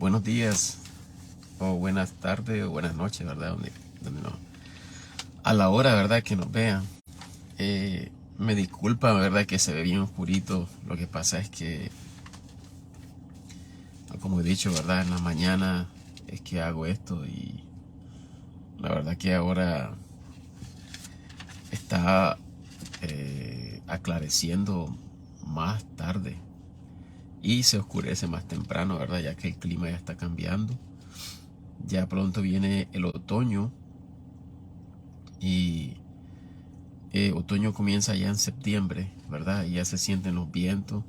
buenos días, o buenas tardes, o buenas noches, ¿verdad? Donde no. A la hora, ¿verdad? Que nos vean. Me disculpa, ¿verdad? Que se ve bien oscurito. Lo que pasa es que, como he dicho, ¿verdad? En la mañana es que hago esto y la verdad que ahora está aclareciendo más tarde y se oscurece más temprano, ¿verdad? Ya que el clima ya está cambiando. Ya pronto viene el otoño y otoño comienza ya en septiembre, ¿verdad? Y ya se sienten los vientos.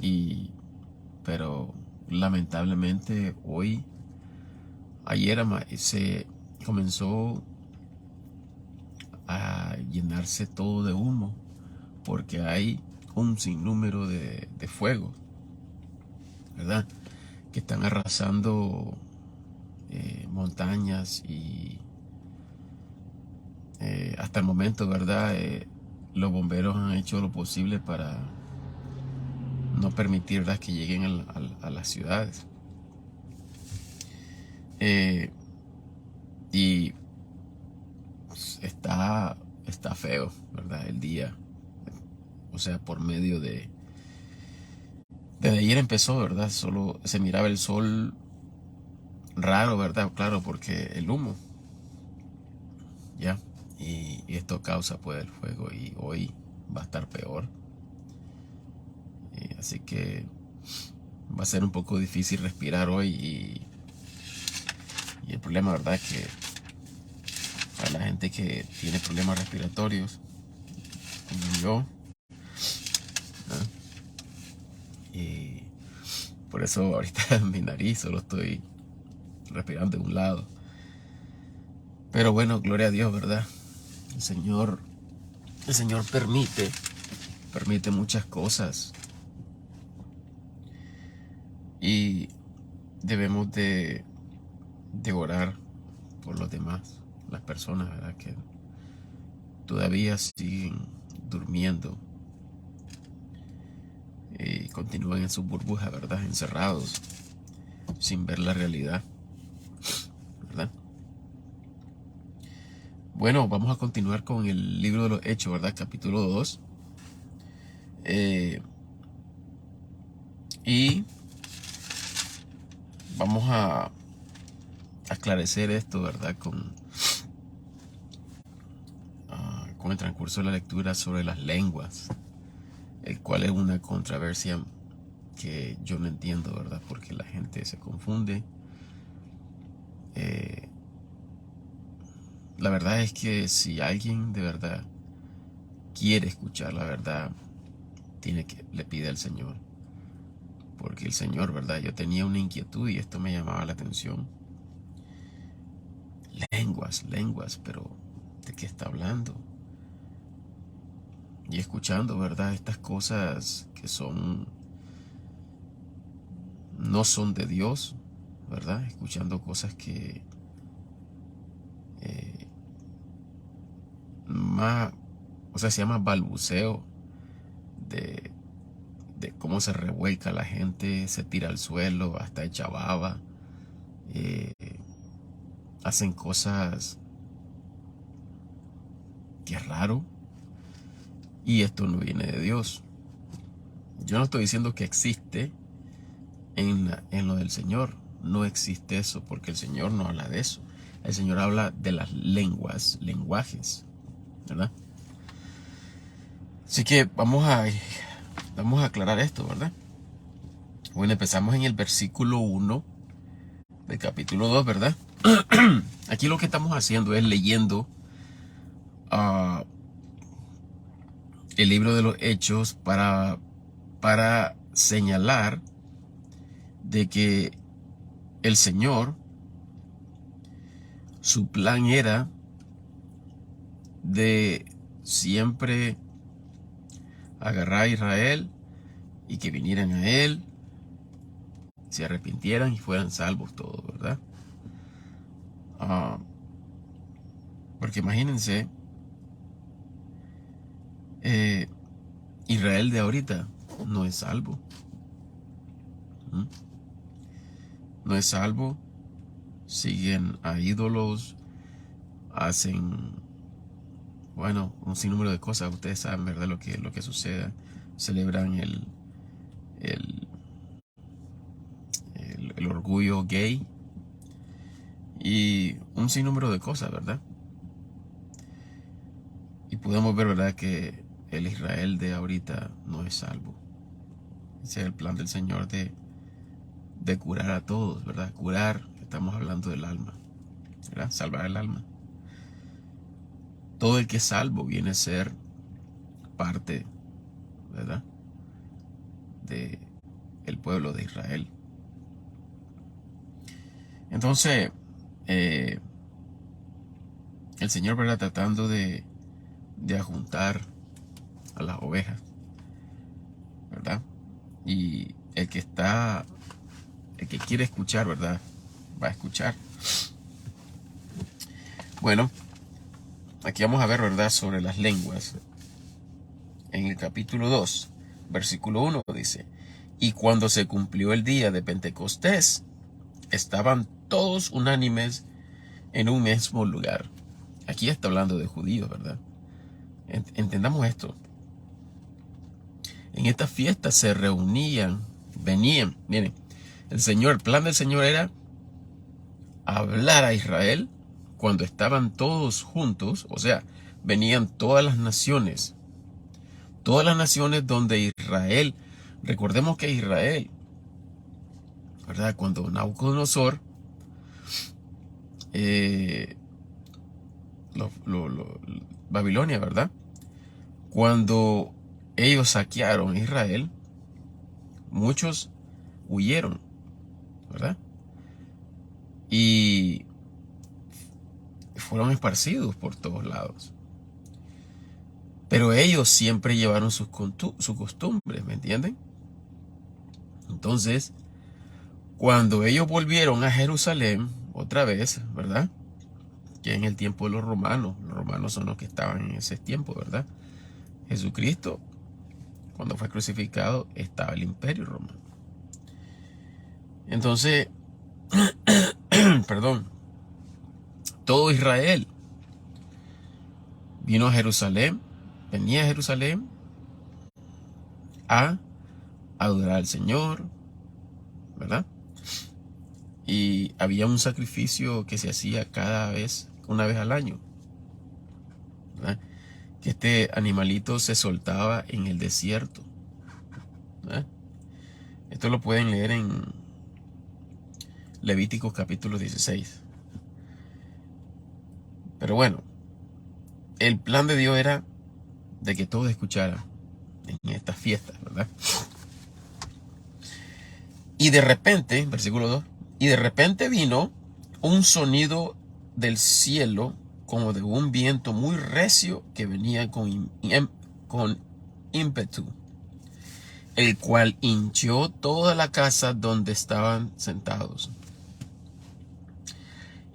Y, pero lamentablemente hoy, ayer se comenzó a llenarse todo de humo porque hay un sinnúmero de fuegos, ¿verdad? Que están arrasando montañas y hasta el momento, ¿verdad? Los bomberos han hecho lo posible para no permitir, ¿verdad?, que lleguen a las ciudades. Eh, y está, está feo, ¿verdad? El día. O sea, por medio de... Desde ayer empezó, ¿verdad? Solo se miraba el sol raro, ¿verdad? Claro, porque el humo, ¿ya? Y esto causa pues el fuego y hoy va a estar peor. Así que va a ser un poco difícil respirar hoy y el problema, ¿verdad? Es que para la gente que tiene problemas respiratorios, como yo, ¿no? Y por eso ahorita en mi nariz solo estoy respirando de un lado. Pero bueno, gloria a Dios, ¿verdad? El Señor, el Señor permite muchas cosas y debemos de orar por los demás, las personas, ¿verdad? Que todavía siguen durmiendo y continúan en sus burbujas, ¿verdad? Encerrados, sin ver la realidad, ¿verdad? Bueno, vamos a continuar con el libro de los Hechos, ¿verdad? Capítulo 2. Y vamos a esclarecer esto, ¿verdad? Con el transcurso de la lectura sobre las lenguas, el cual es una controversia que yo no entiendo, ¿verdad? Porque la gente se confunde. Eh, la verdad es que si alguien de verdad quiere escuchar la verdad, le pide al Señor. Porque el Señor, ¿verdad? Yo tenía una inquietud y esto me llamaba la atención. Lenguas, lenguas, pero ¿de qué está hablando? Y escuchando, ¿verdad? Estas cosas que no son de Dios, ¿verdad? Escuchando cosas que eh, más, o sea, se llama balbuceo de, de cómo se revuelca la gente, se tira al suelo, hasta echa baba, eh, hacen cosas que es raro y esto no viene de Dios. Yo no estoy diciendo que existe en lo del Señor, no existe eso porque el Señor no habla de eso. El Señor habla de las lenguas, lenguajes, ¿verdad? Así que vamos a aclarar esto, ¿verdad? Bueno, empezamos en el versículo 1 del capítulo 2, ¿verdad? Aquí lo que estamos haciendo es leyendo uh, el libro de los Hechos para señalar de que el Señor, su plan era de siempre agarrar a Israel y que vinieran a Él, se arrepintieran y fueran salvos todos, ¿verdad? Uh, porque imagínense, eh, Israel de ahorita no es salvo. ¿Mm? no es salvo, siguen a ídolos, hacen, bueno, un sinnúmero de cosas. Ustedes saben, ¿verdad? Lo que sucede. Celebran el, el orgullo gay y un sinnúmero de cosas, ¿verdad? Y podemos ver, ¿verdad?, que el Israel de ahorita no es salvo. Ese es el plan del Señor de curar a todos, ¿verdad? Curar, estamos hablando del alma, ¿verdad? Salvar el alma. Todo el que es salvo viene a ser parte, ¿verdad?, de el pueblo de Israel. Entonces, el Señor, ¿verdad?, tratando de ajuntar a las ovejas, ¿verdad? Y el que quiere escuchar, ¿verdad?, va a escuchar. Bueno, aquí vamos a ver, ¿verdad?, sobre las lenguas. En el capítulo 2, versículo 1 dice: y cuando se cumplió el día de Pentecostés, estaban todos unánimes en un mismo lugar. Aquí está hablando de judíos, ¿verdad? Entendamos esto. En esta fiesta se reunían, venían, miren, el plan del Señor era hablar a Israel cuando estaban todos juntos, o sea, venían todas las naciones donde Israel, recordemos que Israel, ¿verdad?, cuando Nabucodonosor, Babilonia, ¿verdad?, cuando ellos saquearon Israel, muchos huyeron, ¿verdad? Y fueron esparcidos por todos lados. Pero ellos siempre llevaron sus costumbres, ¿me entienden? Entonces, cuando ellos volvieron a Jerusalén, otra vez, ¿verdad?, que en el tiempo de los romanos son los que estaban en ese tiempo, ¿verdad? Jesucristo, cuando fue crucificado, estaba el imperio romano. Entonces, perdón, todo Israel venía a Jerusalén a adorar al Señor, ¿verdad? Y había un sacrificio que se hacía una vez al año, ¿verdad?, que este animalito se soltaba en el desierto, ¿verdad? Esto lo pueden leer en Levíticos capítulo 16. Pero bueno, el plan de Dios era de que todos escucharan en estas fiestas, ¿verdad? Y de repente, versículo 2, y de repente vino un sonido del cielo como de un viento muy recio que venía con ímpetu, el cual hinchió toda la casa donde estaban sentados.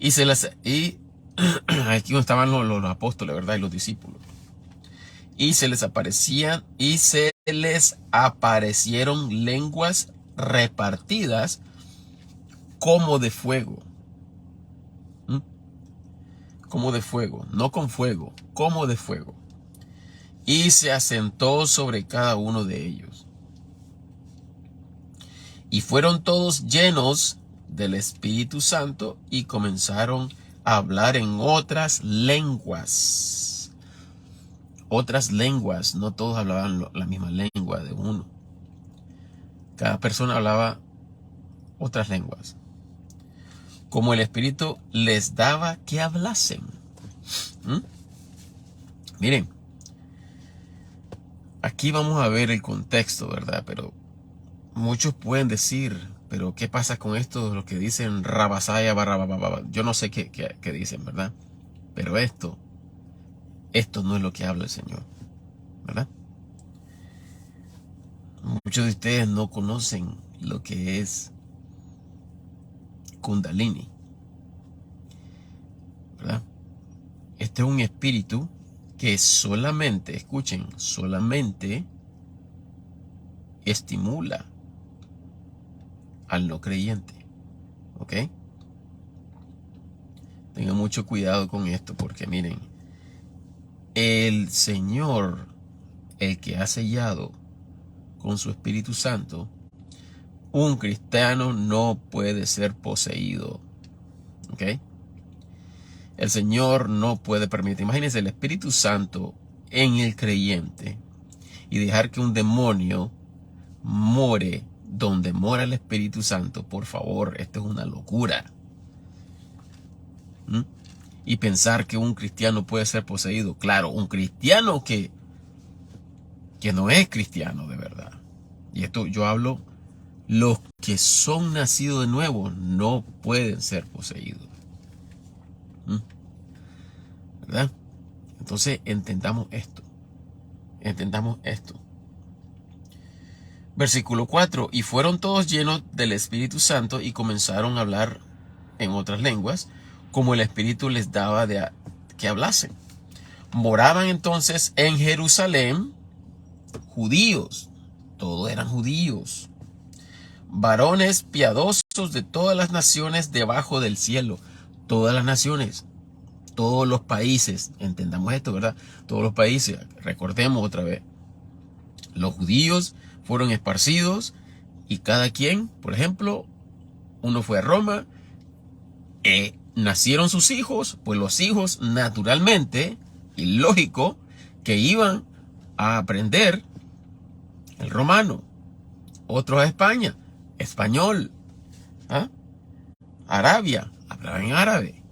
Y aquí donde estaban los apóstoles, ¿verdad?, y los discípulos. Y se les aparecieron lenguas repartidas como de fuego. Como de fuego, no con fuego, como de fuego. Y se asentó sobre cada uno de ellos. Y fueron todos llenos del Espíritu Santo y comenzaron a hablar en otras lenguas. Otras lenguas, no todos hablaban la misma lengua de uno. Cada persona hablaba otras lenguas, como el Espíritu les daba que hablasen. Miren, aquí vamos a ver el contexto, ¿verdad? Pero muchos pueden decir, pero ¿qué pasa con esto? Los que dicen rabasaya, barra. Yo no sé qué dicen, ¿verdad? Pero esto no es lo que habla el Señor, ¿verdad? Muchos de ustedes no conocen lo que es Kundalini, ¿verdad? Este es un espíritu que solamente, escuchen, solamente estimula al no creyente. ¿Ok? Tengan mucho cuidado con esto porque miren, el Señor, el que ha sellado con su Espíritu Santo, un cristiano no puede ser poseído. ¿Ok? El Señor no puede permitir. Imagínense el Espíritu Santo en el creyente y dejar que un demonio more donde mora el Espíritu Santo. Por favor, esto es una locura. ¿Mm? Y pensar que un cristiano puede ser poseído. Claro, un cristiano que no es cristiano de verdad. Y esto yo hablo, los que son nacidos de nuevo no pueden ser poseídos. ¿Mm? ¿Verdad? Entonces entendamos esto. Entendamos esto. Versículo 4. Y fueron todos llenos del Espíritu Santo y comenzaron a hablar en otras lenguas, como el Espíritu les daba que hablasen. Moraban entonces en Jerusalén judíos, todos eran judíos, varones piadosos de todas las naciones debajo del cielo, todas las naciones, todos los países, entendamos esto, ¿verdad? Todos los países, recordemos otra vez, los judíos fueron esparcidos y cada quien, por ejemplo, uno fue a Roma, nacieron sus hijos, pues los hijos naturalmente y lógico que iban a aprender el romano, otros a España, español, ¿ah? Arabia, hablaban en árabe.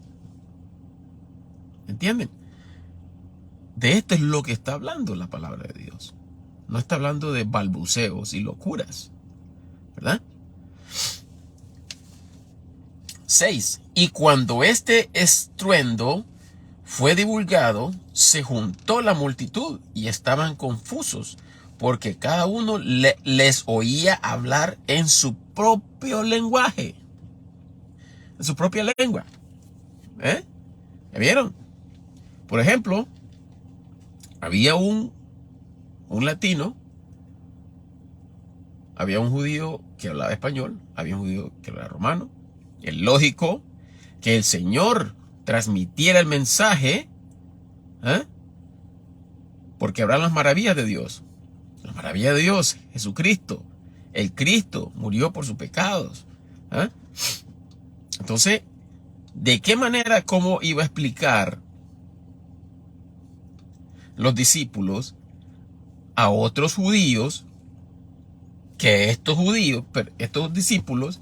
¿Entienden? De esto es lo que está hablando la palabra de Dios. No está hablando de balbuceos y locuras, ¿verdad? 6. Y cuando este estruendo fue divulgado, se juntó la multitud y estaban confusos, porque cada uno les oía hablar en su propio lenguaje, en su propia lengua. ¿Ya vieron? Por ejemplo, había un latino, había un judío que hablaba español, había un judío que hablaba romano. Es lógico que el Señor transmitiera el mensaje, porque habrán las maravillas de Dios. La maravilla de Dios, Jesucristo. El Cristo murió por sus pecados. Entonces, ¿de qué manera, cómo iba a explicar los discípulos a otros judíos que estos discípulos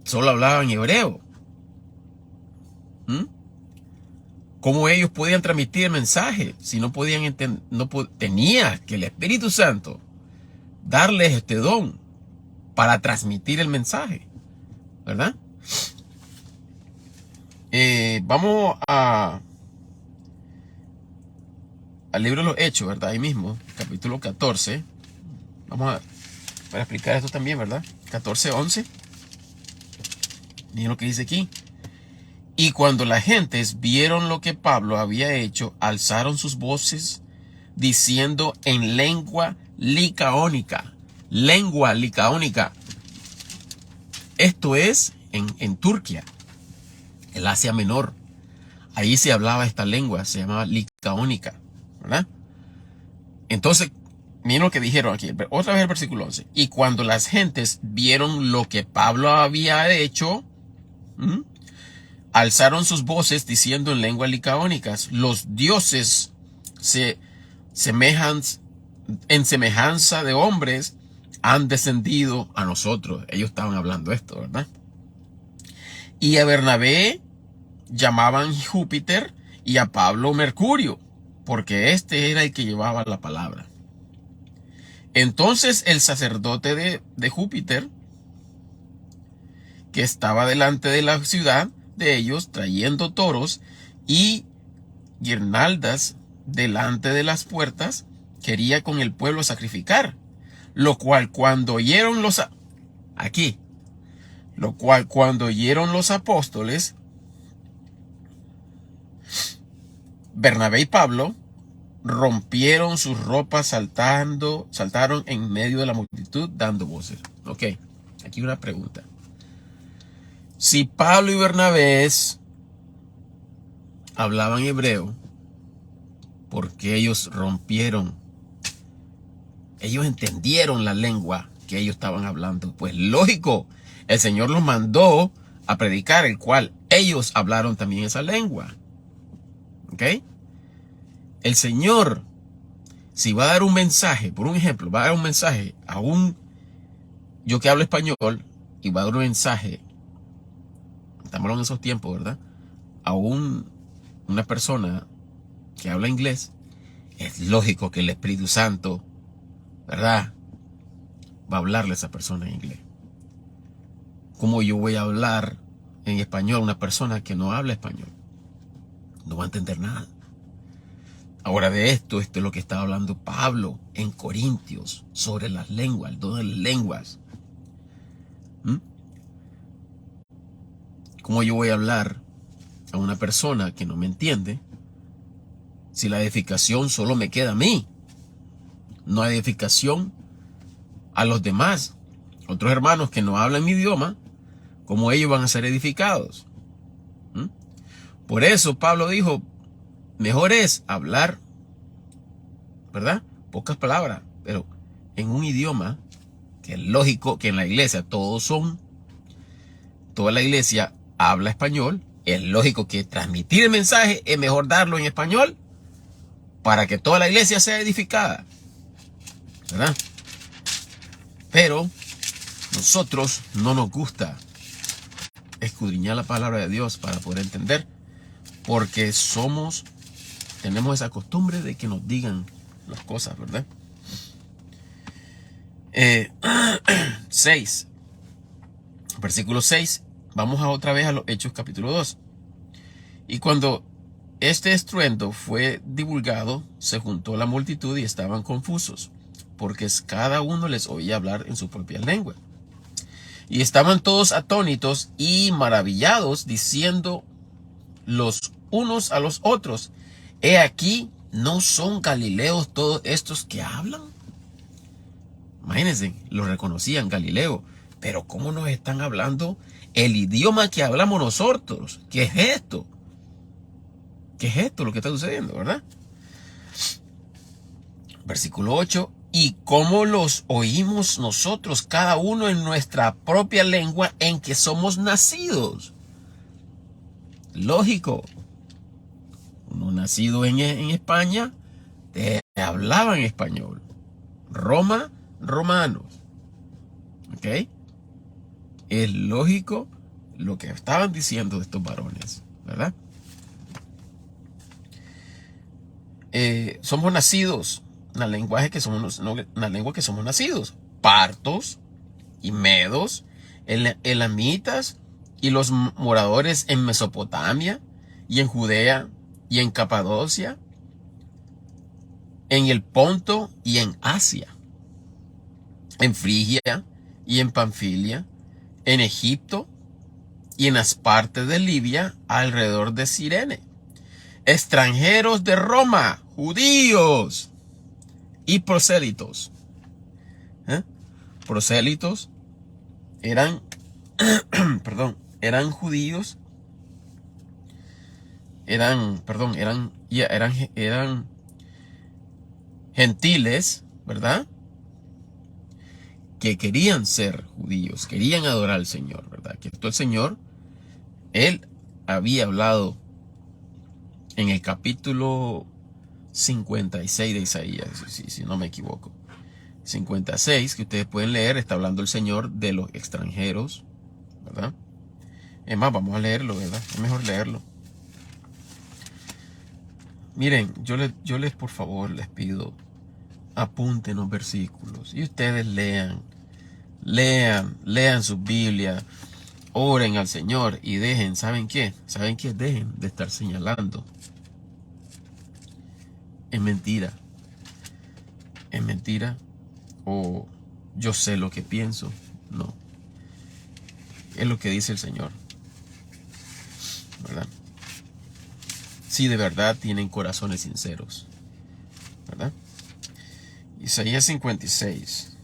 solo hablaban hebreo? ¿Cómo ellos podían transmitir el mensaje si no podían entender? Tenía que el Espíritu Santo darles este don para transmitir el mensaje, ¿verdad? Vamos al libro de los Hechos, ¿verdad? Ahí mismo, capítulo 14. Vamos para explicar esto también, ¿verdad? 14:11. Miren lo que dice aquí. Y cuando las gentes vieron lo que Pablo había hecho, alzaron sus voces diciendo en lengua licaónica. Lengua licaónica. Esto es en Turquía, el Asia Menor. Ahí se hablaba esta lengua, se llamaba licaónica, ¿verdad? Entonces, miren lo que dijeron aquí, otra vez el versículo 11. Y cuando las gentes vieron lo que Pablo había hecho, alzaron sus voces diciendo en lenguas licaónicas, los dioses en semejanza de hombres han descendido a nosotros. Ellos estaban hablando esto, ¿verdad? Y a Bernabé llamaban Júpiter y a Pablo Mercurio, porque este era el que llevaba la palabra. Entonces el sacerdote de Júpiter, que estaba delante de la ciudad de ellos, trayendo toros y guirnaldas delante de las puertas, quería con el pueblo sacrificar, lo cual cuando oyeron los apóstoles, Bernabé y Pablo rompieron sus ropas, saltaron en medio de la multitud dando voces. Ok, aquí una pregunta. Si Pablo y Bernabé hablaban hebreo, porque ellos rompieron, ellos entendieron la lengua que ellos estaban hablando, pues lógico, el Señor los mandó a predicar, el cual ellos hablaron también esa lengua. ¿Ok? El Señor, si va a dar un mensaje, por un ejemplo, va a dar un mensaje a yo que hablo español, y va a dar un mensaje, estamos hablando en esos tiempos, ¿verdad? A una persona que habla inglés, es lógico que el Espíritu Santo, ¿verdad?, va a hablarle a esa persona en inglés. ¿Cómo yo voy a hablar en español a una persona que no habla español? No va a entender nada. Ahora de esto es lo que estaba hablando Pablo en Corintios, sobre las lenguas, el don de las lenguas. ¿Cómo yo voy a hablar a una persona que no me entiende si la edificación solo me queda a mí? No hay edificación a los demás, otros hermanos que no hablan mi idioma. ¿Cómo ellos van a ser edificados? Por eso Pablo dijo, mejor es hablar, ¿verdad?, pocas palabras, pero en un idioma que es lógico que en la iglesia toda la iglesia habla español. Es lógico que transmitir el mensaje es mejor darlo en español para que toda la iglesia sea edificada, ¿verdad? Pero nosotros no nos gusta escudriñar la palabra de Dios para poder entender, porque tenemos esa costumbre de que nos digan las cosas, ¿verdad? 6, versículo 6, vamos otra vez a los Hechos capítulo 2. Y cuando este estruendo fue divulgado, se juntó la multitud y estaban confusos, porque cada uno les oía hablar en su propia lengua. Y estaban todos atónitos y maravillados, diciendo los unos a los otros, he aquí, ¿no son galileos todos estos que hablan? Imagínense, lo reconocían, Galileo, pero ¿cómo nos están hablando el idioma que hablamos nosotros? ¿Qué es esto? ¿Qué es esto lo que está sucediendo, verdad? Versículo 8, ¿y cómo los oímos nosotros, cada uno en nuestra propia lengua en que somos nacidos? Lógico, uno nacido en España, te hablaban español. Roma, romanos. ¿Ok? Es lógico lo que estaban diciendo estos varones, ¿verdad? Somos nacidos, una lengua que somos nacidos, partos y medos, elamitas y los moradores en Mesopotamia y en Judea y en Capadocia, en el Ponto y en Asia, en Frigia y en Panfilia, en Egipto y en las partes de Libia alrededor de Cirene, extranjeros de Roma, judíos y prosélitos. Prosélitos eran, eran judíos, eran gentiles, ¿verdad?, que querían ser judíos, querían adorar al Señor, ¿verdad? Que esto el Señor, Él había hablado en el capítulo 56 de Isaías, si no me equivoco. 56, que ustedes pueden leer, está hablando el Señor de los extranjeros, ¿verdad? Es más, vamos a leerlo, ¿verdad? Es mejor leerlo. Miren, yo les por favor les pido, apunten los versículos y ustedes lean su Biblia, oren al Señor y dejen, ¿saben qué? ¿Saben qué? Dejen de estar señalando. Es mentira. Es mentira. O yo sé lo que pienso. No. Es lo que dice el Señor, ¿verdad? Si de verdad tienen corazones sinceros, ¿verdad? Isaías 56.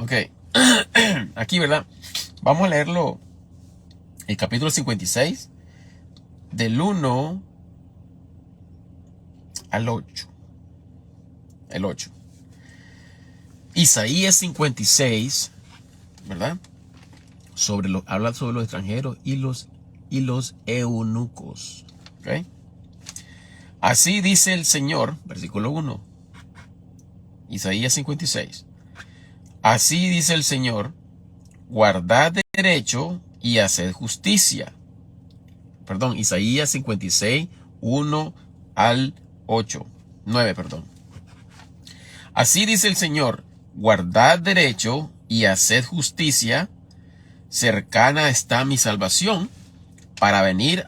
Ok. Aquí, ¿verdad? Vamos a leerlo. El capítulo 56. Del 1 al 8. El 8. Isaías 56, ¿verdad? Habla sobre los extranjeros y los eunucos. ¿Ok? Así dice el Señor, versículo 1. Isaías 56. Así dice el Señor, guardad derecho y haced justicia. Perdón, Isaías 56, 1 al 8. 9, perdón. Así dice el Señor, guardad derecho y haced justicia, cercana está mi salvación, para venir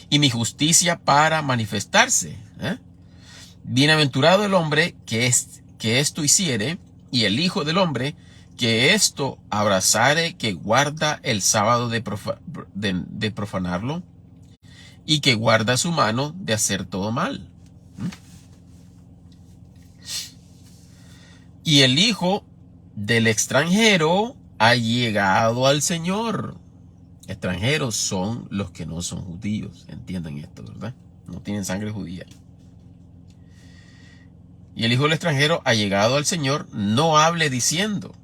y mi justicia para manifestarse. Bienaventurado el hombre que esto hiciere, y el hijo del hombre que esto abrazare, que guarda el sábado de profanarlo, y que guarda su mano de hacer todo mal. Y el hijo del extranjero ha llegado al Señor. Extranjeros son los que no son judíos. Entiendan esto, ¿verdad? No tienen sangre judía. Y el hijo del extranjero ha llegado al Señor. No hable diciendo.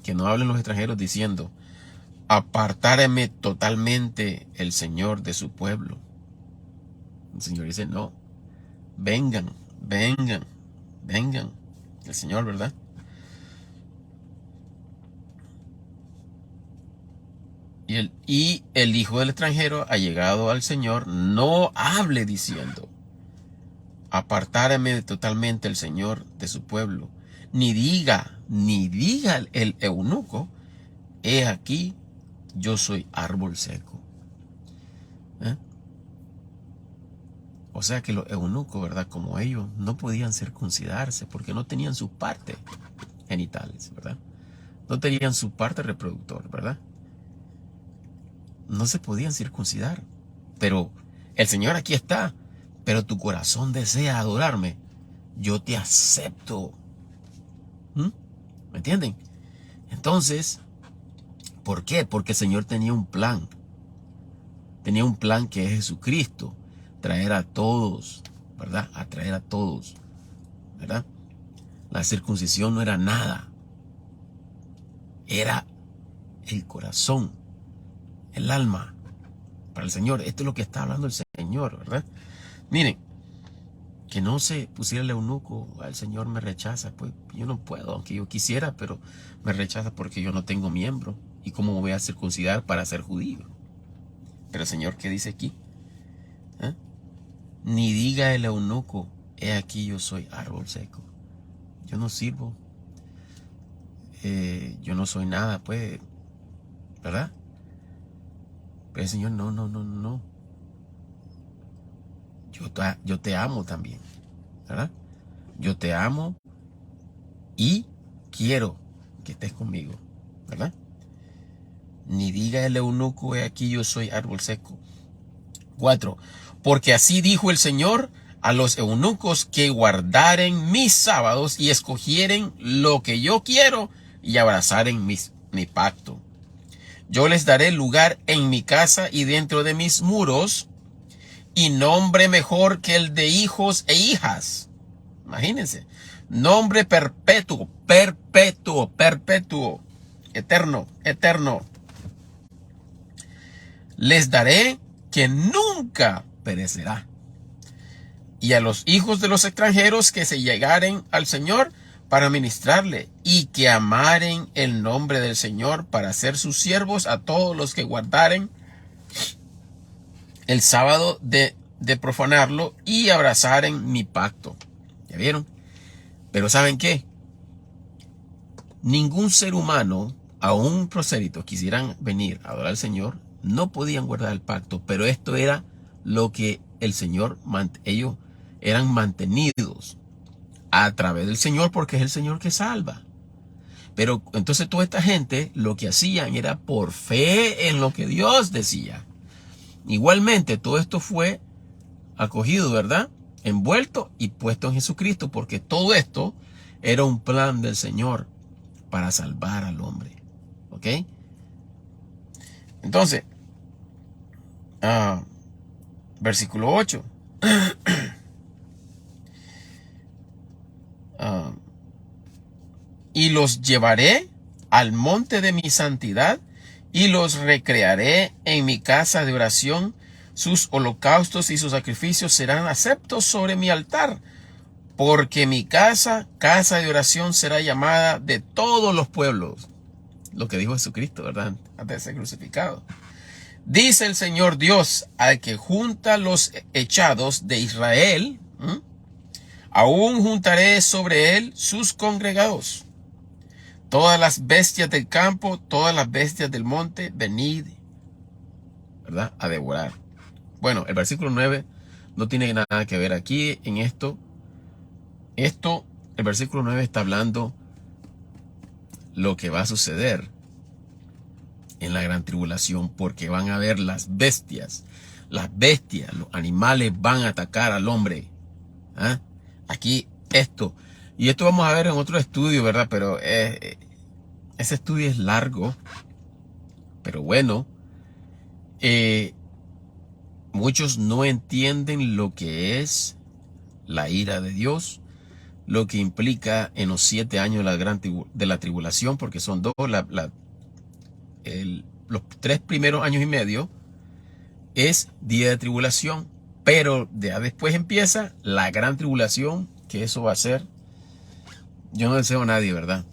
Que no hablen los extranjeros diciendo: apartáreme totalmente el Señor de su pueblo. El Señor dice: no. Vengan, vengan, vengan. El Señor, ¿verdad? Y el hijo del extranjero ha llegado al Señor. No hable diciendo: apartáreme totalmente el Señor de su pueblo. Ni diga el eunuco: he aquí, yo soy árbol seco. O sea que los eunucos, ¿verdad? Como ellos no podían circuncidarse porque no tenían sus partes genitales, ¿verdad? No tenían su parte reproductor, ¿verdad? No se podían circuncidar. Pero el Señor aquí está. Pero tu corazón desea adorarme. Yo te acepto. ¿Me entienden? Entonces, ¿por qué? Porque el Señor tenía un plan. Tenía un plan que es Jesucristo. Traer a todos, ¿verdad? Atraer a todos, ¿verdad? La circuncisión no era nada. Era el corazón, el alma para el Señor. Esto es lo que está hablando el Señor, ¿verdad? Miren, que no se pusiera el eunuco: el Señor me rechaza. Pues yo no puedo, aunque yo quisiera, pero me rechaza porque yo no tengo miembro. ¿Y cómo me voy a circuncidar para ser judío? Pero el Señor, ¿qué dice aquí? Ni diga el eunuco: he aquí, yo soy árbol seco. Yo no sirvo. Yo no soy nada, pues, ¿verdad? Pero el Señor, no. Yo te amo también, ¿verdad? Yo te amo y quiero que estés conmigo, ¿verdad? Ni diga el eunuco: he aquí, yo soy árbol seco. 4. Porque así dijo el Señor a los eunucos que guardaren mis sábados y escogieren lo que yo quiero y abrazaren mi pacto. Yo les daré lugar en mi casa y dentro de mis muros, y nombre mejor que el de hijos e hijas. Imagínense. Nombre perpetuo, eterno. Les daré que nunca perecerá. Y a los hijos de los extranjeros que se llegaren al Señor para ministrarle, y que amaren el nombre del Señor para ser sus siervos, a todos los que guardaren el sábado de profanarlo y abrazaren mi pacto. ¿Ya vieron? Pero ¿saben qué? Ningún ser humano, aún proséritos, quisieran venir a adorar al Señor, no podían guardar el pacto, pero esto era lo que el Señor, ellos eran mantenidos a través del Señor, porque es el Señor que salva. Pero entonces toda esta gente lo que hacían era por fe en lo que Dios decía. Igualmente todo esto fue acogido, ¿verdad? Envuelto y puesto en Jesucristo, porque todo esto Era un plan del Señor para salvar al hombre. ¿Ok? Entonces, versículo 8. Y los llevaré al monte de mi santidad y los recrearé en mi casa de oración. Sus holocaustos y sus sacrificios serán aceptos sobre mi altar, porque mi casa, casa de oración, será llamada de todos los pueblos. Lo que dijo Jesucristo, ¿verdad? Antes de ser crucificado. Dice el Señor Dios, al que junta los echados de Israel, aún juntaré sobre él sus congregados. Todas las bestias del campo, todas las bestias del monte, venid, ¿verdad?, a devorar. Bueno, el versículo 9 no tiene nada que ver aquí en esto. El versículo 9 está hablando lo que va a suceder en la gran tribulación, porque van a ver las bestias, los animales van a atacar al hombre. Aquí esto, y esto vamos a ver en otro estudio, ¿verdad? Pero ese estudio es largo, pero bueno, muchos no entienden lo que es la ira de Dios, lo que implica en los 7 años de la tribulación, porque son dos, los 3 primeros años y medio es día de tribulación, pero ya después empieza la gran tribulación, que eso va a ser, yo no deseo a nadie, ¿verdad?,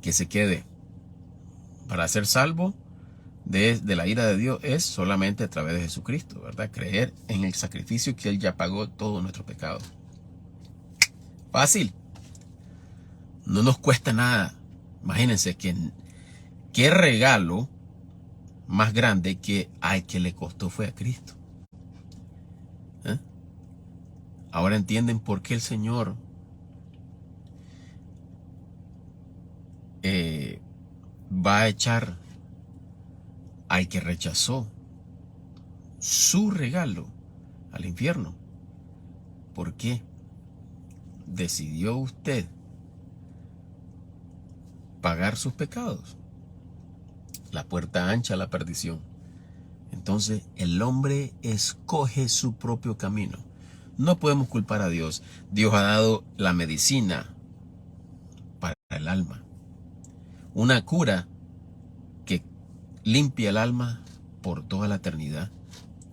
que se quede. Para ser salvo de la ira de Dios es solamente a través de Jesucristo, ¿verdad? Creer en el sacrificio que Él ya pagó todos nuestros pecados. Fácil. No nos cuesta nada. Imagínense qué regalo más grande que al que le costó fue a Cristo. Ahora entienden por qué el Señor va a echar al que rechazó su regalo al infierno. ¿Por qué? ¿Decidió usted pagar sus pecados? La puerta ancha a la perdición. Entonces el hombre escoge su propio camino. No podemos culpar a Dios. Dios ha dado la medicina para el alma. Una cura que limpia el alma por toda la eternidad.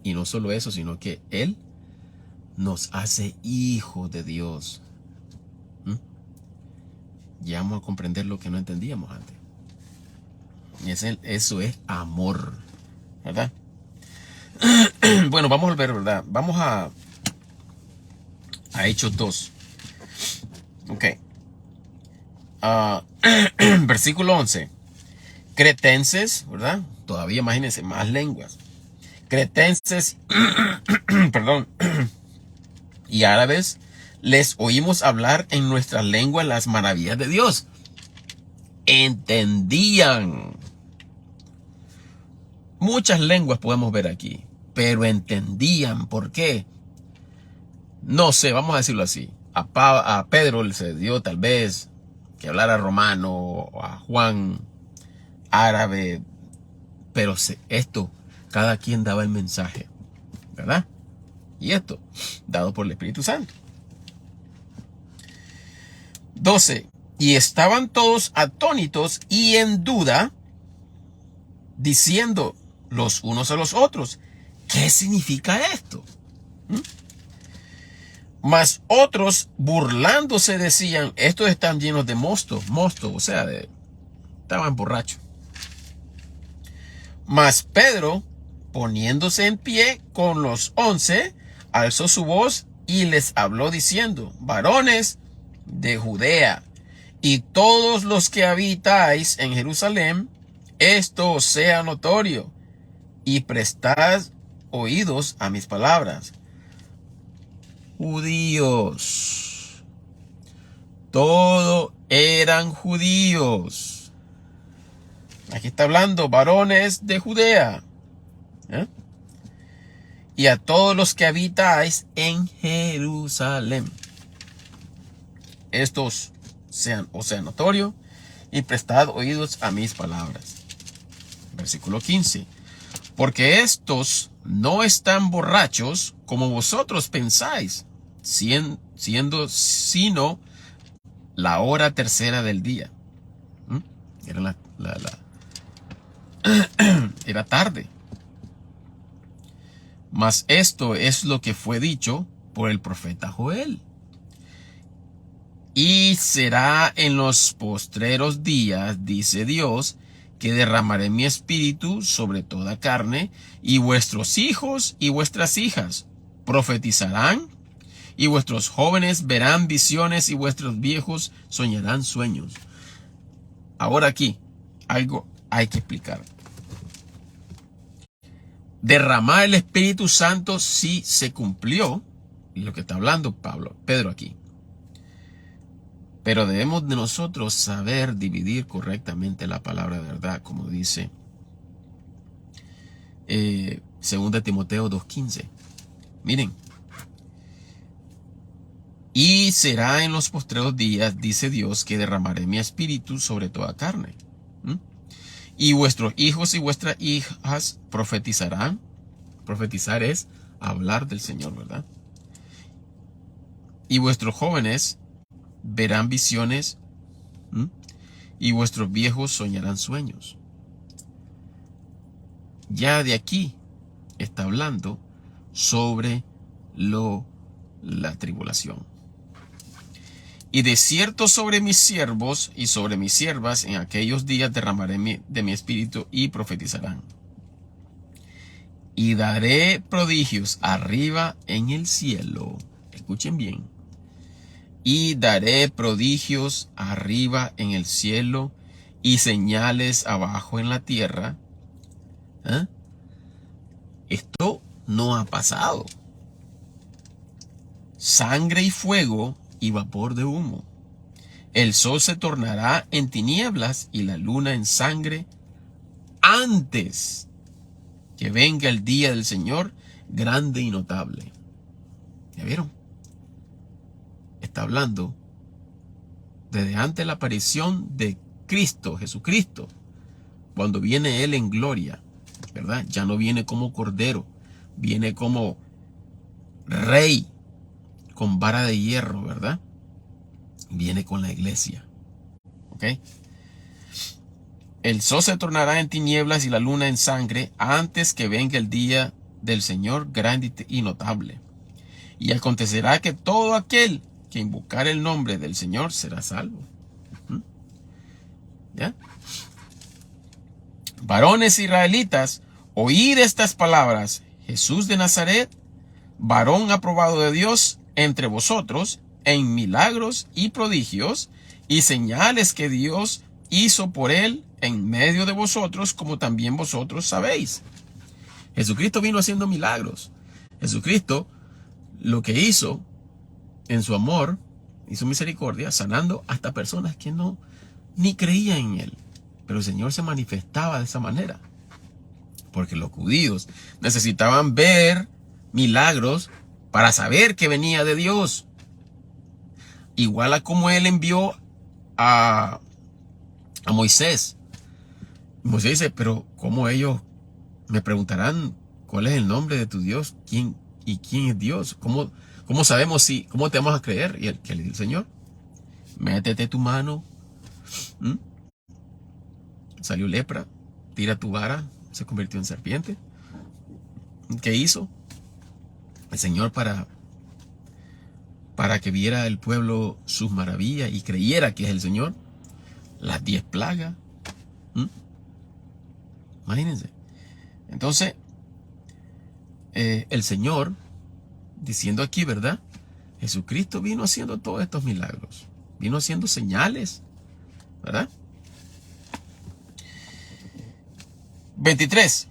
Y no solo eso, sino que Él nos hace hijos de Dios. Llegamos a comprender lo que no entendíamos antes. Y eso es amor, ¿verdad? Bueno, vamos a ver, ¿verdad? Vamos a Hechos 2. Ok. Versículo 11. Cretenses, ¿verdad? Todavía imagínense, más lenguas. Cretenses, perdón, y árabes, les oímos hablar en nuestras lenguas las maravillas de Dios. Entendían. Muchas lenguas podemos ver aquí, pero entendían. ¿Por qué? No sé, vamos a decirlo así. A Pedro se dio tal vez que hablara romano, o a Juan árabe, pero esto, cada quien daba el mensaje, ¿verdad? Y esto, dado por el Espíritu Santo. 12. Y estaban todos atónitos y en duda, diciendo los unos a los otros, ¿qué significa esto? Mas otros, burlándose, decían, estos están llenos de mosto, o sea, estaban borrachos. Mas Pedro, poniéndose en pie con los 11, alzó su voz y les habló diciendo, varones de Judea, y todos los que habitáis en Jerusalén, esto os sea notorio, y prestad oídos a mis palabras. Judíos, todos eran judíos. Aquí está hablando varones de Judea. Y a todos los que habitáis en Jerusalén. Estos sea notorio, y prestad oídos a mis palabras. Versículo 15. Porque estos no están borrachos como vosotros pensáis, siendo sino la hora tercera del día. Era era tarde. Mas esto es lo que fue dicho por el profeta Joel. Y será en los postreros días, dice Dios, que derramaré mi espíritu sobre toda carne, y vuestros hijos y vuestras hijas profetizarán, y vuestros jóvenes verán visiones, y vuestros viejos soñarán sueños. Ahora aquí, algo hay que explicar. Derramar el Espíritu Santo sí se cumplió, y lo que está hablando Pedro aquí. Pero debemos de nosotros saber dividir correctamente la palabra de verdad, como dice 2 Timoteo 2:15. Miren. Y será en los postreros días, dice Dios, que derramaré mi espíritu sobre toda carne. Y vuestros hijos y vuestras hijas profetizarán. Profetizar es hablar del Señor, ¿verdad? Y vuestros jóvenes verán visiones, y vuestros viejos soñarán sueños. Ya de aquí está hablando sobre la tribulación. Y de cierto sobre mis siervos y sobre mis siervas en aquellos días derramaré de mi espíritu y profetizarán. Y daré prodigios arriba en el cielo. Escuchen bien. Y daré prodigios arriba en el cielo y señales abajo en la tierra. Esto no ha pasado. Sangre y fuego y vapor de humo. El sol se tornará en tinieblas y la luna en sangre antes que venga el día del Señor grande y notable. ¿Ya vieron? Está hablando desde antes de la aparición de Cristo, Jesucristo, cuando viene Él en gloria, ¿verdad? Ya no viene como cordero, viene como rey con vara de hierro, ¿verdad? Viene con la iglesia, ¿ok? El sol se tornará en tinieblas y la luna en sangre antes que venga el día del Señor grande y notable. Y acontecerá que todo aquel que invocar el nombre del Señor será salvo. ¿Ya? Varones israelitas, oíd estas palabras. Jesús de Nazaret, varón aprobado de Dios entre vosotros, en milagros y prodigios y señales que Dios hizo por él en medio de vosotros, como también vosotros sabéis. Jesucristo vino haciendo milagros. Jesucristo lo que hizo en su amor y su misericordia, sanando hasta personas que no ni creían en él. Pero el Señor se manifestaba de esa manera, porque los judíos necesitaban ver milagros para saber que venía de Dios. Igual a como él envió a Moisés. Moisés dice, pero ¿cómo ellos me preguntarán cuál es el nombre de tu Dios? ¿Quién es Dios? ¿Cómo sabemos cómo te vamos a creer? Y ¿qué le dice el Señor? Métete tu mano. Salió lepra. Tira tu vara. Se convirtió en serpiente. ¿Qué hizo el Señor para que viera el pueblo sus maravillas y creyera que es el Señor? Las 10 plagas. Imagínense. Entonces, el Señor, diciendo aquí, ¿verdad? Jesucristo vino haciendo todos estos milagros. Vino haciendo señales, ¿verdad? 23.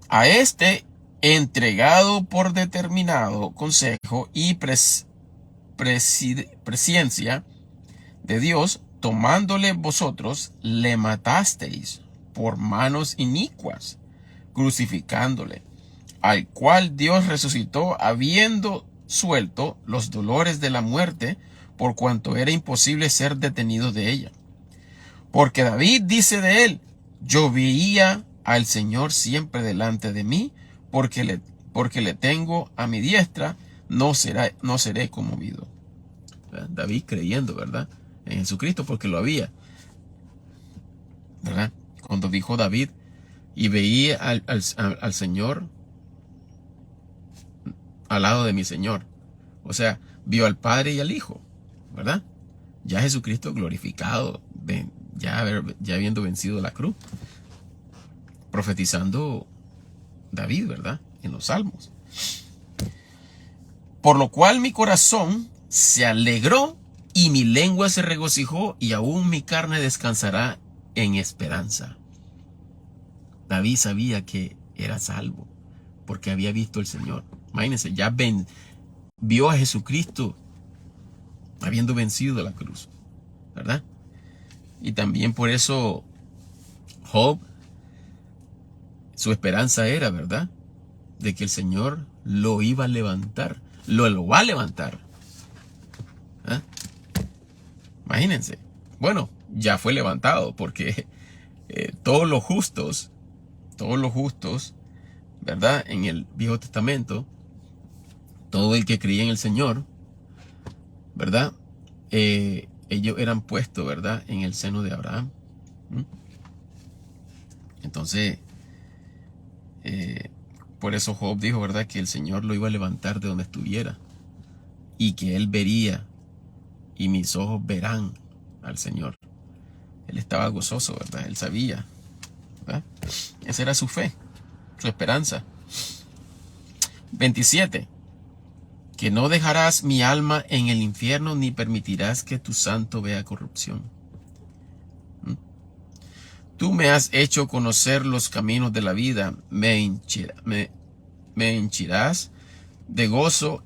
A este entregado por determinado consejo y presciencia de Dios, tomándole vosotros, le matasteis por manos inicuas, crucificándole, al cual Dios resucitó, habiendo suelto los dolores de la muerte, por cuanto era imposible ser detenido de ella. Porque David dice de él: yo veía al Señor siempre delante de mí, porque le tengo a mi diestra, no seré conmovido. David creyendo, ¿verdad?, en Jesucristo, porque lo había, ¿verdad? Cuando dijo David: y veía al Señor al lado de mi Señor. O sea, vio al Padre y al Hijo, ¿verdad? Ya Jesucristo glorificado, ya habiendo vencido la cruz, profetizando David, ¿verdad?, en los Salmos. Por lo cual mi corazón se alegró y mi lengua se regocijó, y aún mi carne descansará en esperanza. David sabía que era salvo porque había visto al Señor. Imagínense, ya vio a Jesucristo habiendo vencido la cruz, ¿verdad? Y también por eso Job, su esperanza era, ¿verdad?, de que el Señor lo iba a levantar, lo va a levantar. ¿Ah? Imagínense. Bueno, ya fue levantado, porque todos los justos, ¿verdad?, en el Viejo Testamento, todo el que creía en el Señor, ¿verdad?, ellos eran puestos, ¿verdad?, en el seno de Abraham. Entonces, por eso Job dijo, ¿verdad?, que el Señor lo iba a levantar de donde estuviera, y que él vería, y mis ojos verán al Señor. Él estaba gozoso, ¿verdad? Él sabía, ¿verdad? Esa era su fe, su esperanza. 27. Que no dejarás mi alma en el infierno, ni permitirás que tu santo vea corrupción. Tú me has hecho conocer los caminos de la vida, me henchirás de gozo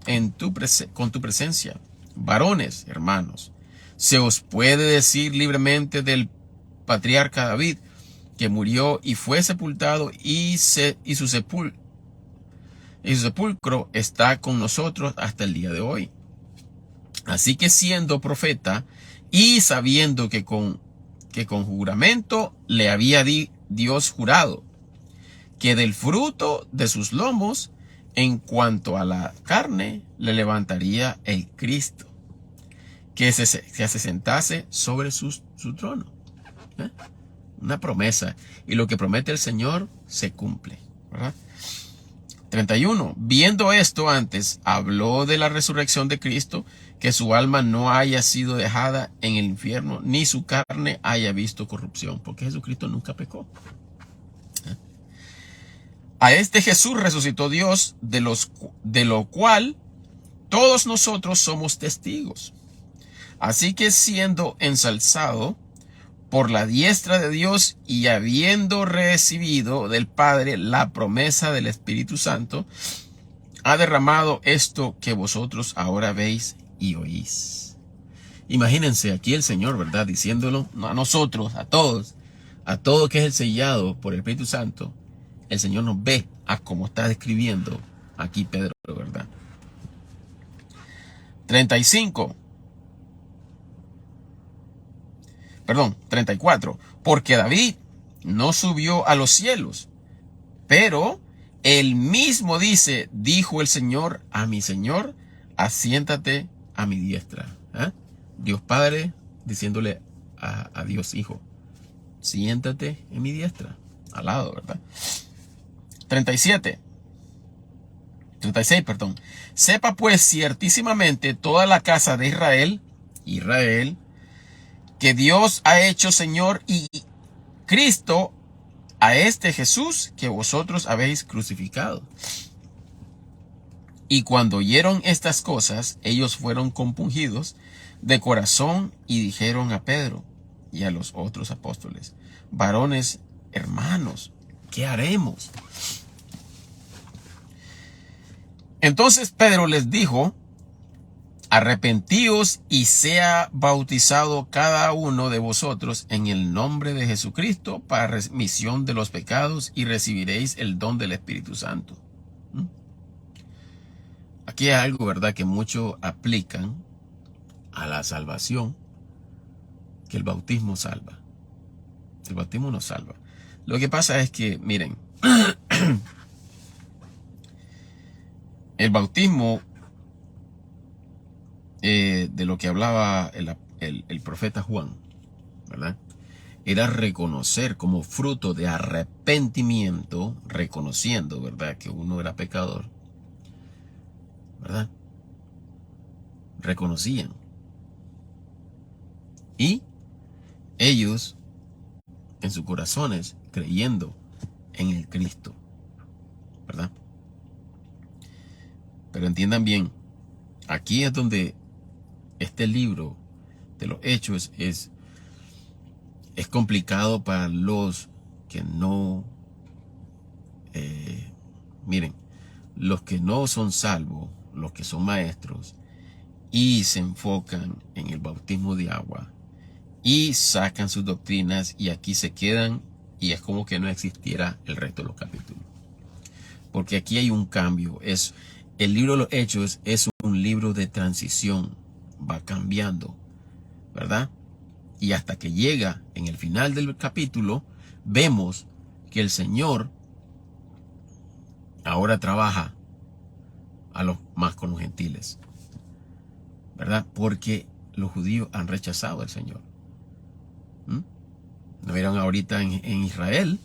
con tu presencia. Varones, hermanos, se os puede decir libremente del patriarca David, que murió y fue sepultado, y su sepulcro está con nosotros hasta el día de hoy. Así que, siendo profeta y sabiendo que con juramento le había Dios jurado que del fruto de sus lomos, en cuanto a la carne, le levantaría el Cristo, que se sentase sobre su trono. Una promesa, y lo que promete el Señor se cumple, ¿verdad? 31. Viendo esto antes, habló de la resurrección de Cristo, que su alma no haya sido dejada en el infierno, ni su carne haya visto corrupción, porque Jesucristo nunca pecó. A este Jesús resucitó Dios, de lo cual todos nosotros somos testigos. Así que, siendo ensalzado por la diestra de Dios y habiendo recibido del Padre la promesa del Espíritu Santo, ha derramado esto que vosotros ahora veis y oís. Imagínense aquí el Señor, ¿verdad?, diciéndolo a nosotros, a todo que es el sellado por el Espíritu Santo. El Señor nos ve a como está describiendo aquí Pedro, ¿verdad? 34. Porque David no subió a los cielos, pero él mismo dice: dijo el Señor a mi Señor, asiéntate a mi diestra. Dios Padre diciéndole a Dios Hijo: siéntate en mi diestra, al lado, ¿verdad? 36, sepa pues ciertísimamente toda la casa de Israel, que Dios ha hecho Señor y Cristo a este Jesús que vosotros habéis crucificado. Y cuando oyeron estas cosas, ellos fueron compungidos de corazón y dijeron a Pedro y a los otros apóstoles: varones, hermanos, ¿qué haremos? Entonces Pedro les dijo: arrepentíos y sea bautizado cada uno de vosotros en el nombre de Jesucristo para remisión de los pecados, y recibiréis el don del Espíritu Santo. Aquí hay algo, ¿verdad?, que muchos aplican a la salvación que el bautismo salva. El bautismo nos salva. Lo que pasa es que, miren, el bautismo de lo que hablaba el profeta Juan, ¿verdad? Era reconocer como fruto de arrepentimiento, reconociendo, ¿verdad?, que uno era pecador, ¿verdad? Reconocían. Y ellos, en sus corazones, creyendo en el Cristo, ¿verdad? Pero entiendan bien, aquí es donde este libro de los Hechos es complicado para los que no, miren, los que no son salvos, los que son maestros y se enfocan en el bautismo de agua y sacan sus doctrinas y aquí se quedan y es como que no existiera el resto de los capítulos. Porque aquí hay un cambio. El libro de los Hechos es un libro de transición. Va cambiando, ¿verdad? Y hasta que llega en el final del capítulo, vemos que el Señor ahora trabaja más con los gentiles, ¿verdad? Porque los judíos han rechazado al Señor. ¿No vieron ahorita en Israel?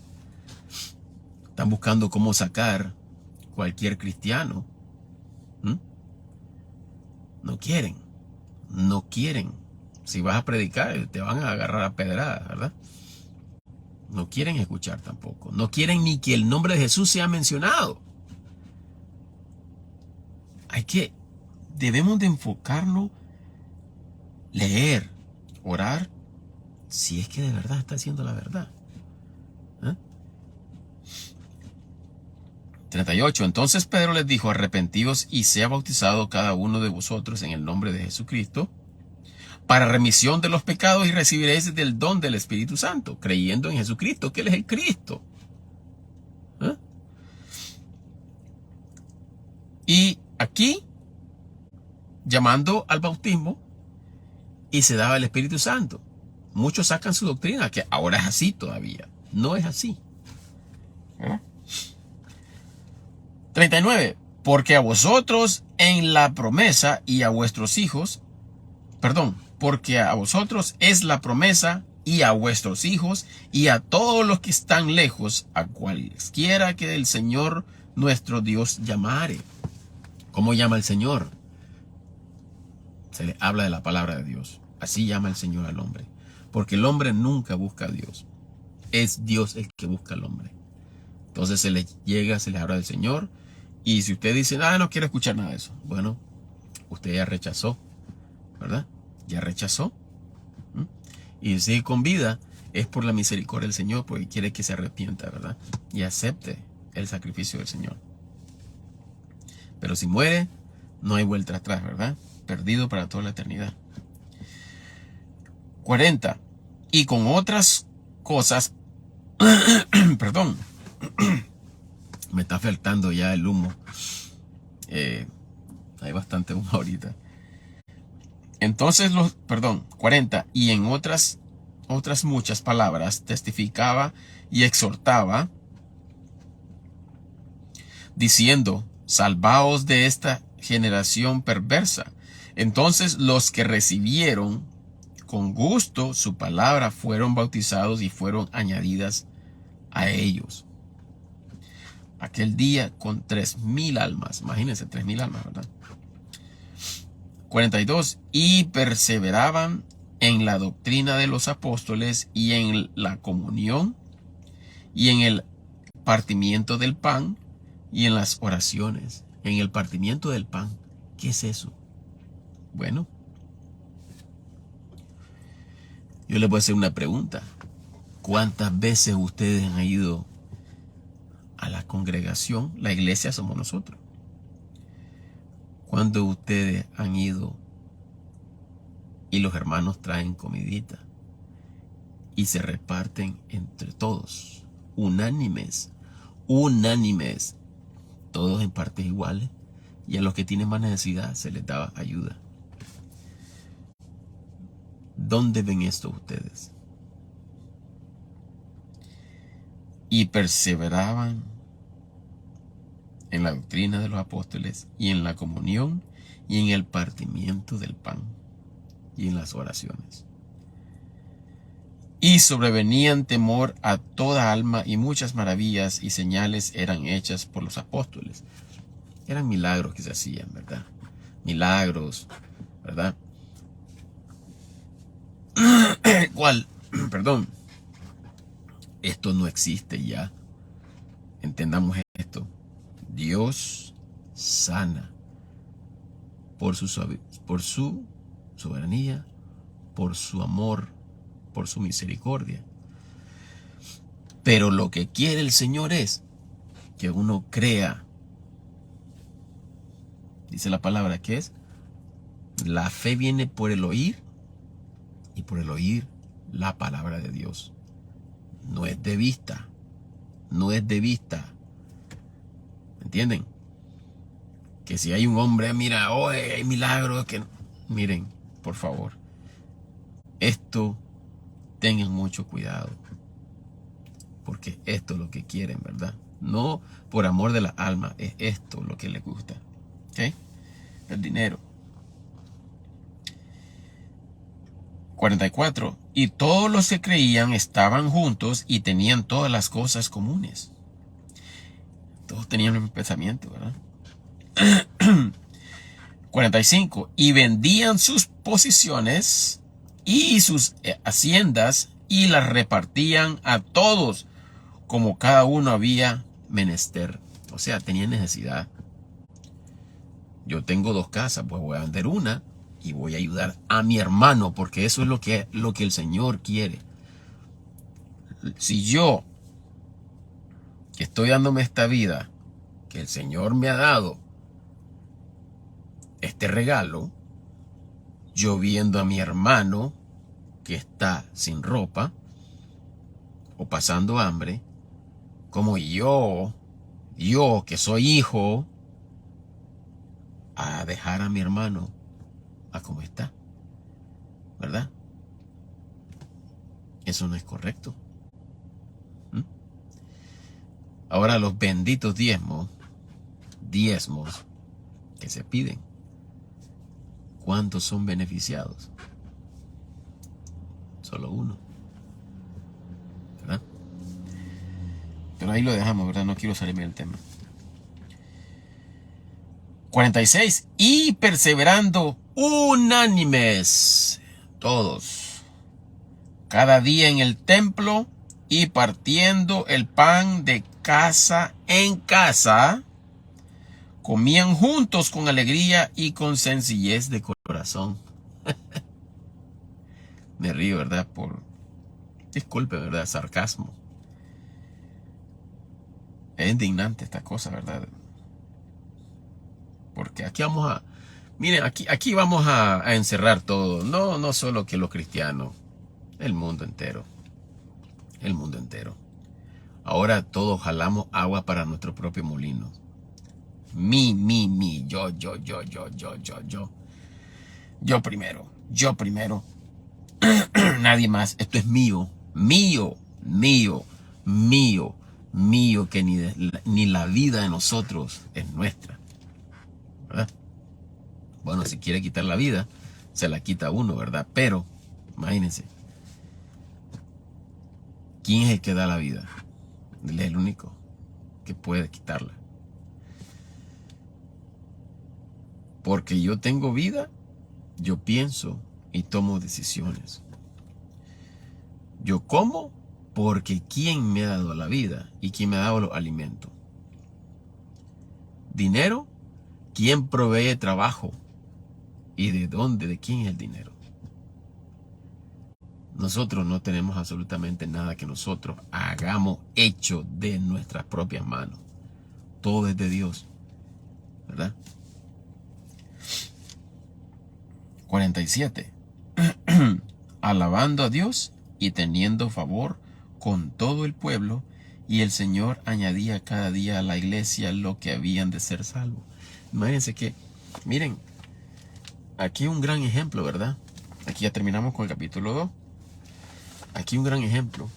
Están buscando cómo sacar cualquier cristiano. No quieren. Si vas a predicar, te van a agarrar a pedradas, ¿verdad? No quieren escuchar tampoco. No quieren ni que el nombre de Jesús sea mencionado. Debemos de enfocarnos, leer, orar, si es que de verdad está haciendo la verdad. 38. Entonces Pedro les dijo: arrepentíos y sea bautizado cada uno de vosotros en el nombre de Jesucristo para remisión de los pecados y recibiréis del don del Espíritu Santo, creyendo en Jesucristo, que Él es el Cristo. Y aquí, llamando al bautismo, y se daba el Espíritu Santo. Muchos sacan su doctrina, que ahora es así todavía. No es así. 39. Porque a vosotros en la promesa y a vuestros hijos, porque a vosotros es la promesa y a vuestros hijos y a todos los que están lejos, a cualesquiera que el Señor nuestro Dios llamare. ¿Cómo llama el Señor? Se le habla de la palabra de Dios. Así llama el Señor al hombre. Porque el hombre nunca busca a Dios. Es Dios el que busca al hombre. Entonces se le habla del Señor. Y si usted dice, no quiero escuchar nada de eso. Bueno, usted ya rechazó, ¿verdad? Ya rechazó. Y sigue con vida es por la misericordia del Señor, porque quiere que se arrepienta, ¿verdad? Y acepte el sacrificio del Señor. Pero si muere, no hay vuelta atrás, ¿verdad? Perdido para toda la eternidad. 40. Y con otras cosas, me está faltando ya el humo. Hay bastante humo ahorita. Entonces 40. Y en otras muchas palabras testificaba y exhortaba, diciendo: salvaos de esta generación perversa. Entonces los que recibieron con gusto su palabra fueron bautizados y fueron añadidas a ellos. Aquel día con 3,000 almas. Imagínense, 3,000 almas, ¿verdad? 42. Y perseveraban en la doctrina de los apóstoles y en la comunión y en el partimiento del pan y en las oraciones. En el partimiento del pan. ¿Qué es eso? Bueno, yo les voy a hacer una pregunta. ¿Cuántas veces ustedes han ido a la congregación? La iglesia somos nosotros. ¿Cuándo ustedes han ido y los hermanos traen comidita y se reparten entre todos, unánimes, todos en partes iguales, y a los que tienen más necesidad se les daba ayuda? ¿Dónde ven esto ustedes? Y perseveraban en la doctrina de los apóstoles y en la comunión y en el partimiento del pan y en las oraciones. Y sobrevenían temor a toda alma, y muchas maravillas y señales eran hechas por los apóstoles. Eran milagros que se hacían, ¿verdad? Milagros, ¿verdad? ¿Cuál? Perdón. Esto no existe ya. Entendamos esto. Dios sana por su soberanía, por su amor, por su misericordia. Pero lo que quiere el Señor es que uno crea. Dice la palabra que es: la fe viene por el oír, y por el oír la palabra de Dios. No es de vista. No es de vista. ¿Entienden? Que si hay un hombre, mira, oh, hay milagros que... Miren, por favor, esto tengan mucho cuidado, porque esto es lo que quieren, ¿verdad? No por amor de la alma, es esto lo que les gusta. ¿Ok? El dinero. 44. Y todos los que creían estaban juntos y tenían todas las cosas comunes. Todos tenían el mismo pensamiento, ¿verdad? 45. Y vendían sus posiciones y sus haciendas y las repartían a todos como cada uno había menester. O sea, tenían necesidad. Yo tengo 2 casas, pues voy a vender una y voy a ayudar a mi hermano, porque eso es lo que el Señor quiere. Si yo, que estoy dándome esta vida, que el Señor me ha dado, este regalo, yo viendo a mi hermano que está sin ropa o pasando hambre, como yo que soy hijo, a dejar a mi hermano a como está, ¿verdad? Eso no es correcto. Ahora los benditos diezmos que se piden, ¿cuántos son beneficiados? Solo uno, ¿verdad? Pero ahí lo dejamos, ¿verdad? No quiero salirme del tema. 46. Y perseverando unánimes todos, cada día en el templo, y partiendo el pan de casa en casa, comían juntos con alegría y con sencillez de corazón. Me río, ¿verdad? Disculpe, ¿verdad? Sarcasmo. Es indignante esta cosa, ¿verdad? Porque aquí vamos a... Miren, aquí vamos a encerrar todo. No solo que los cristianos. El mundo entero. El mundo entero. Ahora todos jalamos agua para nuestro propio molino. Yo. Yo primero. Nadie más. Esto es mío, que ni la vida de nosotros es nuestra, ¿verdad? Bueno, si quiere quitar la vida, se la quita uno, ¿verdad? Pero, imagínense, ¿quién es el que da la vida? Él es el único que puede quitarla. Porque yo tengo vida, yo pienso y tomo decisiones. Yo como porque ¿quién me ha dado la vida y quién me ha dado los alimentos? Dinero, ¿quién provee trabajo? ¿Y de dónde? ¿De quién es el dinero? Nosotros no tenemos absolutamente nada que nosotros hagamos hecho de nuestras propias manos. Todo es de Dios, ¿verdad? 47. Alabando a Dios y teniendo favor con todo el pueblo, y el Señor añadía cada día a la iglesia lo que habían de ser salvos. Imagínense que, miren, aquí un gran ejemplo, ¿verdad? Aquí ya terminamos con el capítulo 2. Aquí un gran ejemplo.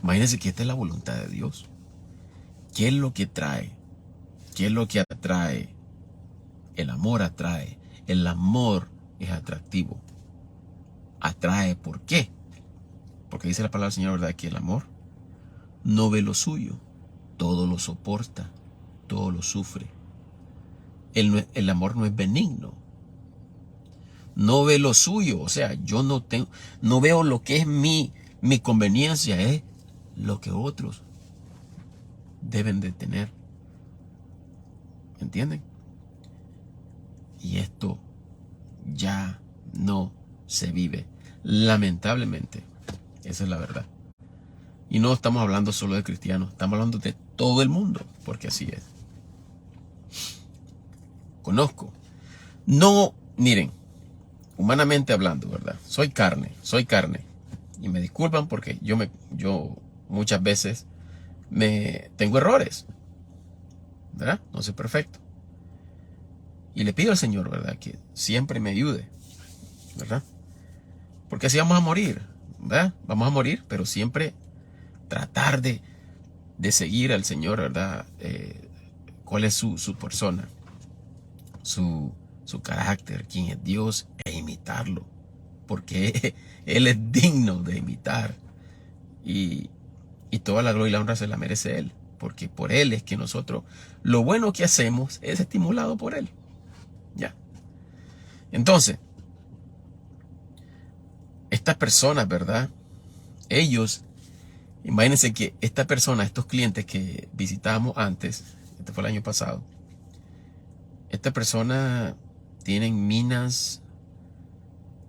Imagínense que esta es la voluntad de Dios. ¿Qué es lo que trae? ¿Qué es lo que atrae? El amor atrae. El amor es atractivo. Atrae, ¿por qué? Porque dice la palabra del Señor, ¿verdad? Que el amor no ve lo suyo, todo lo soporta, todo lo sufre. El amor no es benigno. No ve lo suyo, o sea, yo no veo lo que es mi conveniencia, es lo que otros deben de tener. ¿Entienden? Y esto ya no se vive. Lamentablemente, esa es la verdad. Y no estamos hablando solo de cristianos, estamos hablando de todo el mundo, porque así es. Conozco. No, miren, humanamente hablando, ¿verdad? Soy carne. Y me disculpan porque yo muchas veces tengo errores, ¿verdad? No soy perfecto. Y le pido al Señor, ¿verdad? Que siempre me ayude, ¿verdad? Porque así vamos a morir, ¿verdad? Vamos a morir, pero siempre tratar de seguir al Señor, ¿verdad? ¿Cuál es su persona? Su carácter, quién es Dios, e imitarlo. Porque Él es digno de imitar. Y toda la gloria y la honra se la merece Él. Porque por Él es que nosotros, lo bueno que hacemos es estimulado por Él. Ya. Entonces, estas personas, ¿verdad? Ellos, imagínense que esta persona, estos clientes que visitábamos antes, este fue el año pasado, esta persona tienen minas,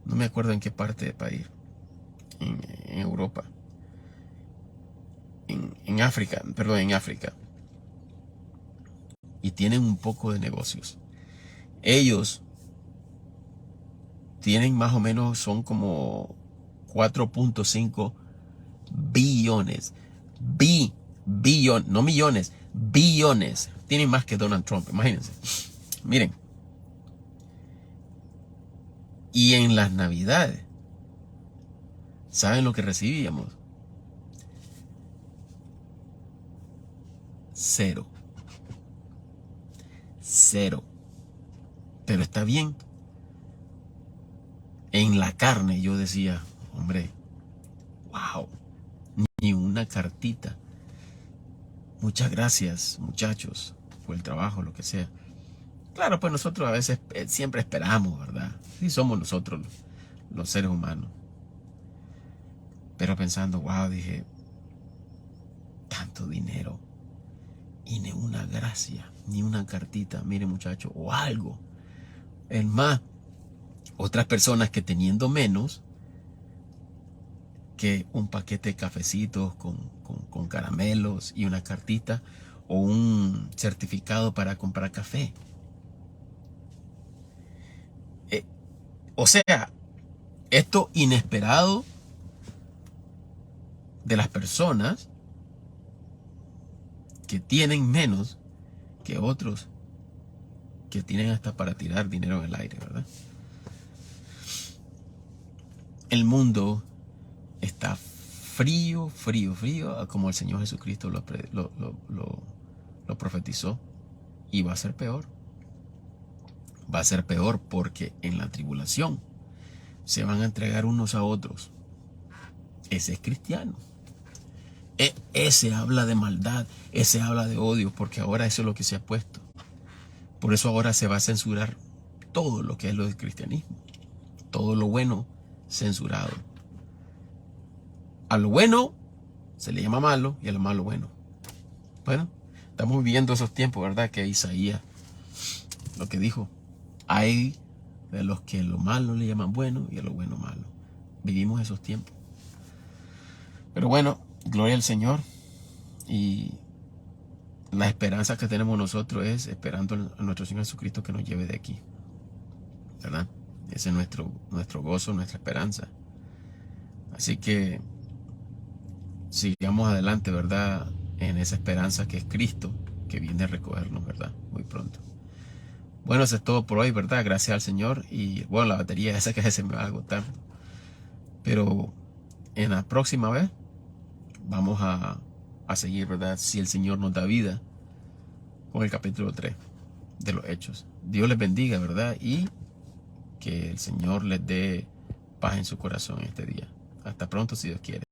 no me acuerdo en qué parte del país, en Europa, en África, perdón, en África, y tienen un poco de negocios. Ellos tienen más o menos, son como 4.5 billones, no millones, billones. Tienen más que Donald Trump, imagínense. Miren, y en las Navidades, ¿saben lo que recibíamos? Cero. Pero está bien. En la carne yo decía, hombre, wow, ni una cartita. Muchas gracias, muchachos, por el trabajo, lo que sea. Claro, pues nosotros a veces siempre esperamos, ¿verdad? Sí somos nosotros los seres humanos. Pero pensando, wow, dije, tanto dinero y ni una gracia, ni una cartita, mire muchacho, o algo. Es más, otras personas que teniendo menos que un paquete de cafecitos con caramelos y una cartita o un certificado para comprar café. O sea, esto inesperado de las personas que tienen menos que otros que tienen hasta para tirar dinero en el aire, ¿verdad? El mundo está frío, como el Señor Jesucristo lo profetizó, y va a ser peor. Va a ser peor porque en la tribulación se van a entregar unos a otros. Ese es cristiano. Ese habla de maldad, ese habla de odio, porque ahora eso es lo que se ha puesto. Por eso ahora se va a censurar todo lo que es lo del cristianismo. Todo lo bueno censurado. A lo bueno se le llama malo y a lo malo bueno. Bueno, estamos viviendo esos tiempos, ¿verdad? Que Isaías lo que dijo, hay de los que lo malo le llaman bueno y a lo bueno malo. Vivimos esos tiempos. Pero bueno, gloria al Señor. Y la esperanza que tenemos nosotros es esperando a nuestro Señor Jesucristo que nos lleve de aquí, ¿verdad? Ese es nuestro gozo, nuestra esperanza. Así que sigamos adelante, ¿verdad? En esa esperanza que es Cristo, que viene a recogernos, ¿verdad? Muy pronto. Bueno, eso es todo por hoy, ¿verdad? Gracias al Señor. Y bueno, la batería esa que se me va a agotar. Pero en la próxima vez vamos a seguir, ¿verdad? Si el Señor nos da vida, con el capítulo 3 de los Hechos. Dios les bendiga, ¿verdad? Y que el Señor les dé paz en su corazón este día. Hasta pronto, si Dios quiere.